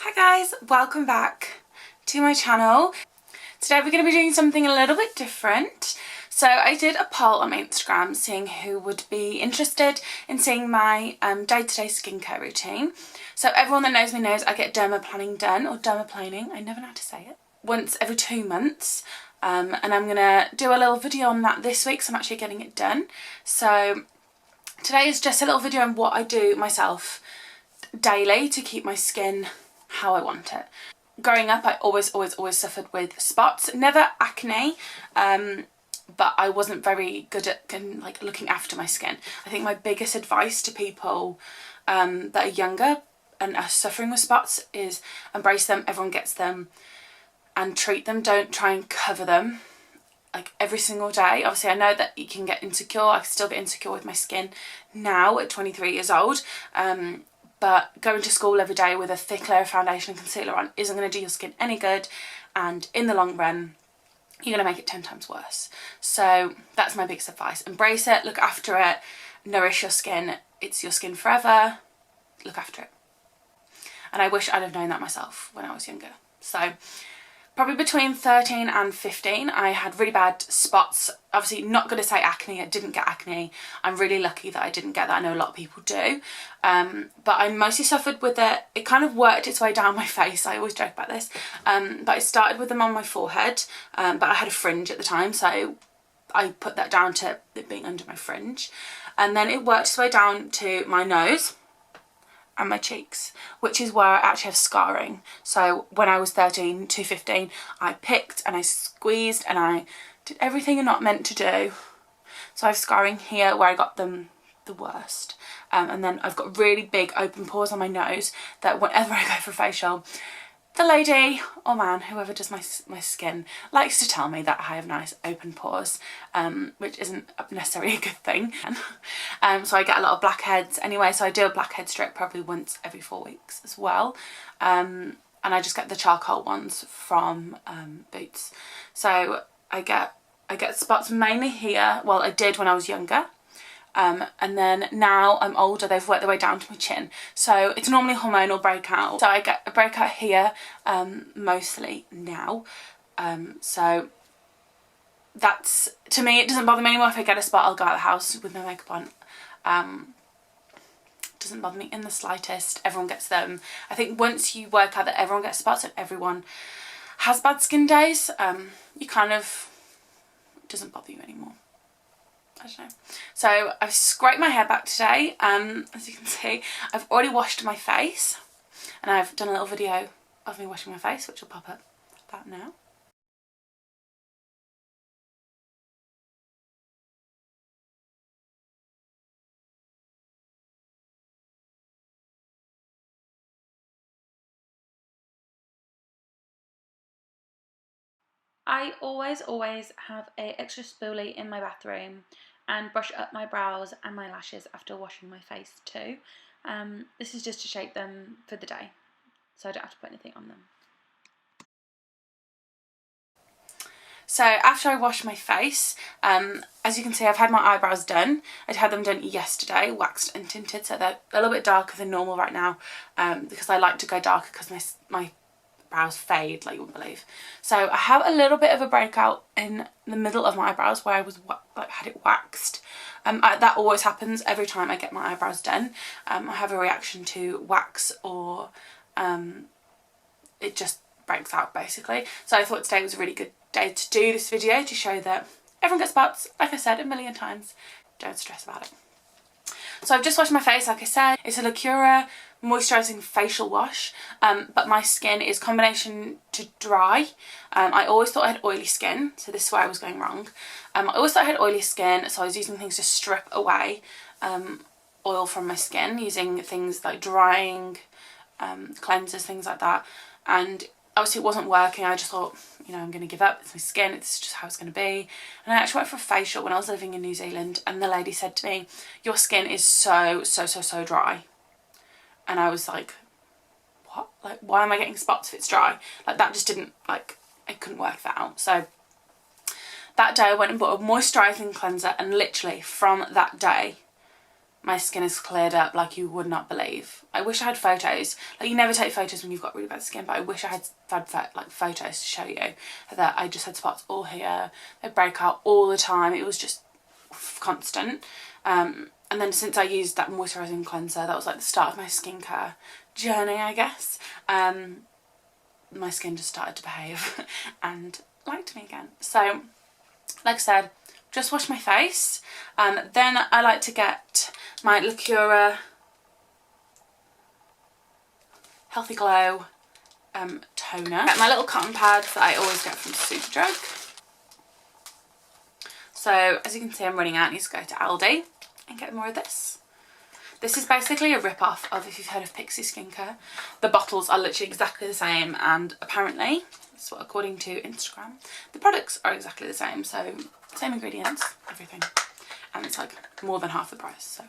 Hi guys, welcome back to my channel. Today we're going to be doing something a little bit different. So I did a poll on my Instagram seeing who would be interested in seeing my day-to-day skincare routine. So everyone that knows me knows I get dermaplaning done, or dermaplaning, I never know how to say it, once every 2 months. And I'm going to do a little video on that this week, so I'm actually getting it done. So today is just a little video on what I do myself daily to keep my skin how I want it. Growing up, I always suffered with spots, never acne, but I wasn't very good at looking after my skin. I think my biggest advice to people that are younger and are suffering with spots is embrace them, everyone gets them, and treat them. Don't try and cover them like every single day. Obviously I know that you can get insecure. I still get insecure with my skin now at 23 years old. But going to school every day with a thick layer of foundation and concealer on isn't going to do your skin any good, and in the long run you're going to make it 10 times worse. So that's my biggest advice. Embrace it, look after it, nourish your skin. It's your skin forever. Look after it. And I wish I'd have known that myself when I was younger. So probably between 13 and 15 I had really bad spots. Obviously not going to say acne, I didn't get acne. I'm really lucky that I didn't get that. I know a lot of people do. But I mostly suffered with it. It kind of worked its way down my face. I always joke about this. But I started with them on my forehead, but I had a fringe at the time, so I put that down to it being under my fringe. And then it worked its way down to my nose and my cheeks, which is where I actually have scarring. So when I was 13 to 15, I picked and I squeezed and I did everything you're not meant to do. So I have scarring here where I got them the worst. And then I've got really big open pores on my nose that whenever I go for a facial, the lady or man, whoever does my skin, likes to tell me that I have nice open pores, which isn't necessarily a good thing. So I get a lot of blackheads anyway, so I do a blackhead strip probably once every 4 weeks as well. And I just get the charcoal ones from Boots. So I get spots mainly here. Well, I did when I was younger. And then now I'm older, they've worked their way down to my chin. So it's normally hormonal breakout. So I get a breakout here, mostly now. So that's, to me, it doesn't bother me anymore. If I get a spot, I'll go out of the house with no makeup on. Doesn't bother me in the slightest. Everyone gets them. I think once you work out that everyone gets spots and everyone has bad skin days, you kind of, it doesn't bother you anymore. I don't know. So I've scraped my hair back today. As you can see, I've already washed my face, and I've done a little video of me washing my face, which will pop up about now. I always have a extra spoolie in my bathroom and brush up my brows and my lashes after washing my face too. This is just to shape them for the day, so I don't have to put anything on them. So after I wash my face, as you can see, I've had my eyebrows done. I'd had them done yesterday, waxed and tinted, so they're a little bit darker than normal right now, because I like to go darker because my brows fade like you wouldn't believe. So I have a little bit of a breakout in the middle of my eyebrows where I was had it waxed. That always happens every time I get my eyebrows done. I have a reaction to wax, or it just breaks out basically. So I thought today was a really good day to do this video to show that everyone gets spots, like I said a million times. Don't stress about it. So I've just washed my face, like I said. It's a Lacura moisturising facial wash, but my skin is combination to dry. I always thought I had oily skin, so this is where I was going wrong. I always thought I had oily skin, so I was using things to strip away oil from my skin, using things like drying cleansers, things like that, and obviously it wasn't working. I just thought, you know, I'm going to give up. It's my skin, it's just how it's going to be. And I actually went for a facial when I was living in New Zealand, and the lady said to me, your skin is so dry. And I was like, what? Like, why am I getting spots if it's dry? Like, that just didn't, like, I couldn't work that out. So that day I went and bought a moisturising cleanser, and literally from that day my skin has cleared up like you would not believe. I wish I had photos. Like, you never take photos when you've got really bad skin, but I wish I had like photos to show you that I just had spots all here. They break out all the time. It was just constant. And then since I used that moisturising cleanser, that was like the start of my skincare journey, I guess. My skin just started to behave and liked me again. So, like I said, just wash my face. Then I like to get my Lacura Healthy Glow toner. Get my little cotton pads that I always get from Superdrug. So as you can see, I'm running out. I need to go to ALDI and get more of this. This is basically a rip-off of, if you've heard of Pixie Skincare. The bottles are literally exactly the same, and apparently, that's what according to Instagram, the products are exactly the same. So same ingredients, everything, and it's like more than half the price, so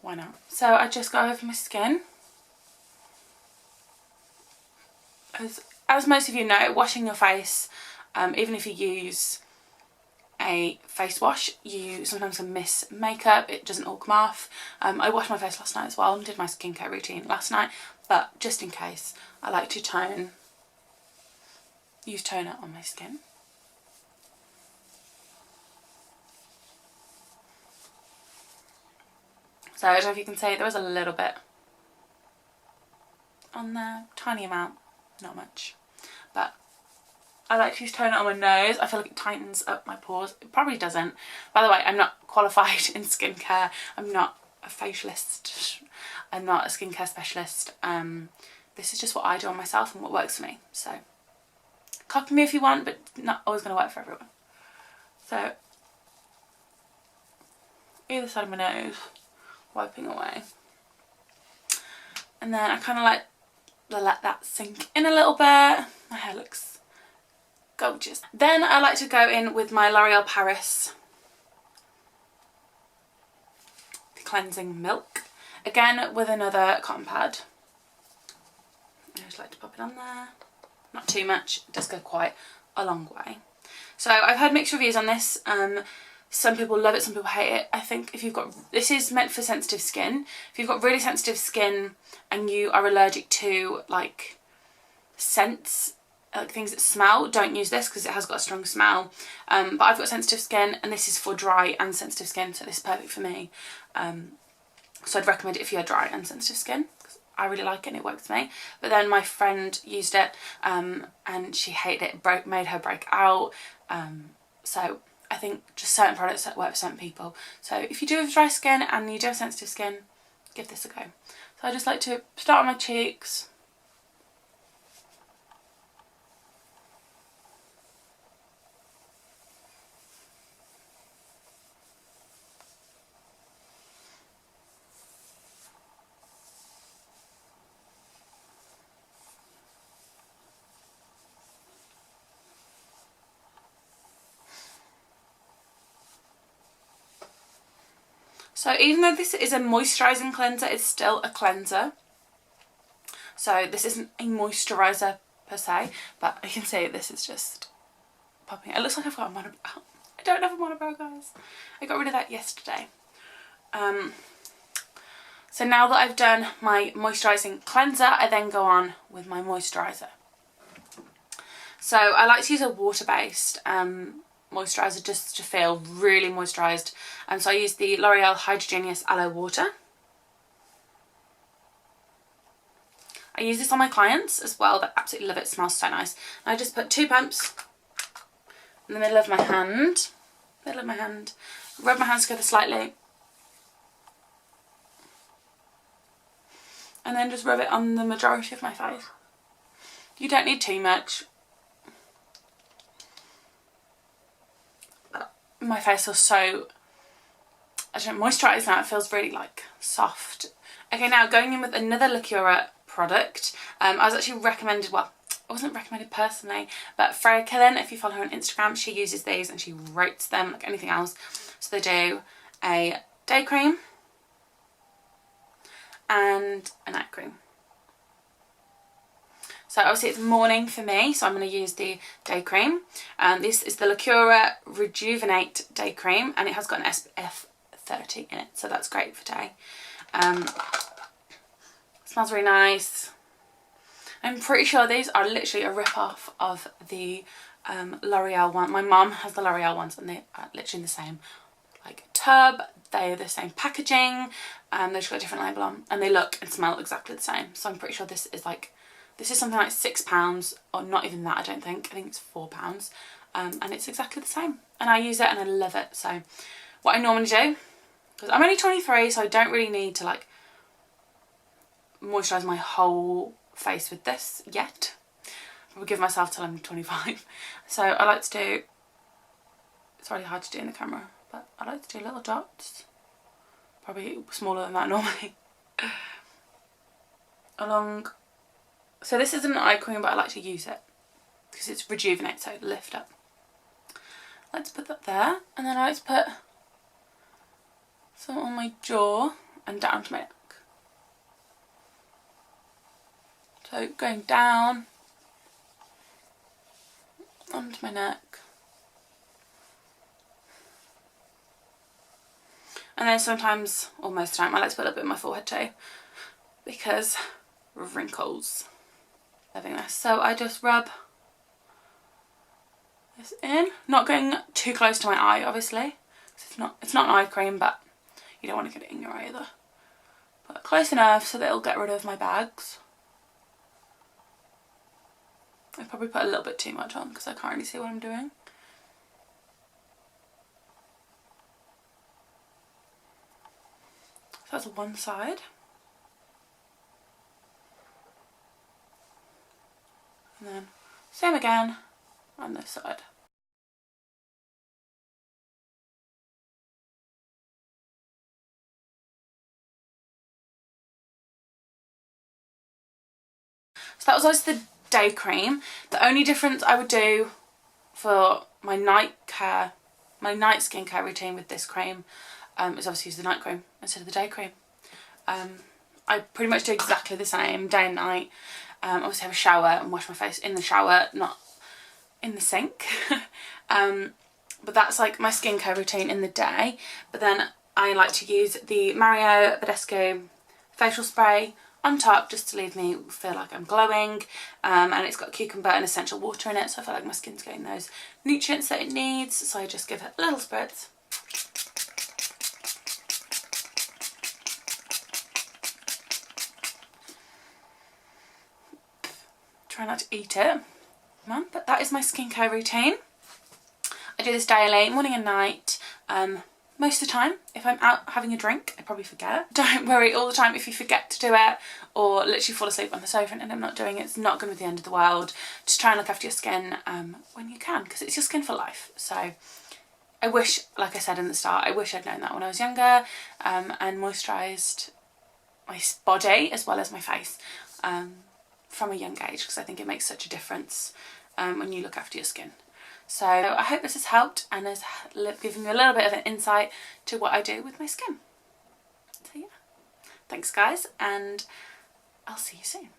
why not? So I just go over my skin. As most of you know, washing your face, even if you use a face wash, you sometimes can miss makeup. It doesn't all come off. I washed my face last night as well and did my skincare routine last night, but just in case, I like to use toner on my skin. So I don't know if you can see, there was a little bit on there, tiny amount, not much, but I like to use toner on my nose. I feel like it tightens up my pores. It probably doesn't. By the way, I'm not qualified in skincare. I'm not a facialist. I'm not a skincare specialist. This is just what I do on myself and what works for me. So copy me if you want, but not always going to work for everyone. So either side of my nose, wiping away. And then I kind of like to let that sink in a little bit. My hair looks gorgeous. Then I like to go in with my L'Oreal Paris Cleansing Milk. Again, with another cotton pad. I just like to pop it on there. Not too much. It does go quite a long way. So I've heard mixed reviews on this. Some people love it, some people hate it. I think if you've got, this is meant for sensitive skin. If you've got really sensitive skin and you are allergic to like scents, like things that smell, don't use this because it has got a strong smell. But I've got sensitive skin and this is for dry and sensitive skin, so this is perfect for me. So I'd recommend it if you have dry and sensitive skin, because I really like it and it works for me. But then my friend used it and she hated it. It made her break out. So I think just certain products that work for certain people. So if you do have dry skin and you do have sensitive skin, give this a go. So I just like to start on my cheeks. So even though this is a moisturising cleanser, it's still a cleanser. So this isn't a moisturiser per se, but you can see this is just popping. It looks like I've got a monobrow. I don't have a monobrow, guys. I got rid of that yesterday. So now that I've done my moisturising cleanser, I then go on with my moisturiser. So I like to use a water-based moisturiser just to feel really moisturised, and so I use the L'Oreal Hydrogenous Aloe Water. I use this on my clients as well. They absolutely love it. It smells so nice. And I just put 2 pumps in the middle of my hand, rub my hands together slightly, and then just rub it on the majority of my face. You don't need too much. My face feels so, I don't know, moisturised now. It feels really like soft. Okay, now going in with another Lacura product. I was actually recommended, well, I wasn't recommended personally, but Freya Killen, if you follow her on Instagram, she uses these and she rates them like anything else. So they do a day cream and a night cream. So obviously it's morning for me, so I'm going to use the day cream. This is the Lacura Rejuvenate Day Cream, and it has got an SPF 30 in it, so that's great for day. Smells really nice. I'm pretty sure these are literally a rip-off of the L'Oreal one. My mum has the L'Oreal ones and they are literally the same like tub, they're the same packaging, they've just got a different label on, and they look and smell exactly the same. So I'm pretty sure this is something like £6, or not even that, I think it's £4, and it's exactly the same, and I use it and I love it. So what I normally do, because I'm only 23, so I don't really need to like moisturise my whole face with this yet. I'll give myself till I'm 25. So I like to do, it's really hard to do in the camera, but I like to do little dots, probably smaller than that normally, along. So this isn't an eye cream, but I like to use it because it's rejuvenate, so lift up. I like to put that there, and then I like to put some on my jaw and down to my neck. So going down onto my neck, and then sometimes, or most of the time, I like to put a little bit on my forehead too, because wrinkles. Loving this. So I just rub this in, not going too close to my eye obviously, it's not an eye cream, but you don't want to get it in your eye either, but close enough so that it'll get rid of my bags. I probably put a little bit too much on because I can't really see what I'm doing. So that's one side. And then same again on this side. So that was also the day cream. The only difference I would do for my night skincare routine with this cream is obviously use the night cream instead of the day cream. I pretty much do exactly the same day and night. Obviously have a shower and wash my face in the shower, not in the sink. But that's like my skincare routine in the day. But then I like to use the Mario Badescu facial spray on top just to leave me feel like I'm glowing, and it's got cucumber and essential water in it, so I feel like my skin's getting those nutrients that it needs. So I just give it a little spritz. Try not to eat it, but that is my skincare routine. I do this daily, morning and night. Most of the time, if I'm out having a drink, I probably forget. Don't worry all the time if you forget to do it, or literally fall asleep on the sofa and end up not doing it. It's not going to be the end of the world. Just try and look after your skin when you can, because it's your skin for life. So I wish, like I said in the start, I wish I'd known that when I was younger, and moisturised my body as well as my face from a young age, because I think it makes such a difference when you look after your skin. So I hope this has helped and has given you a little bit of an insight to what I do with my skin. So yeah, thanks guys, and I'll see you soon.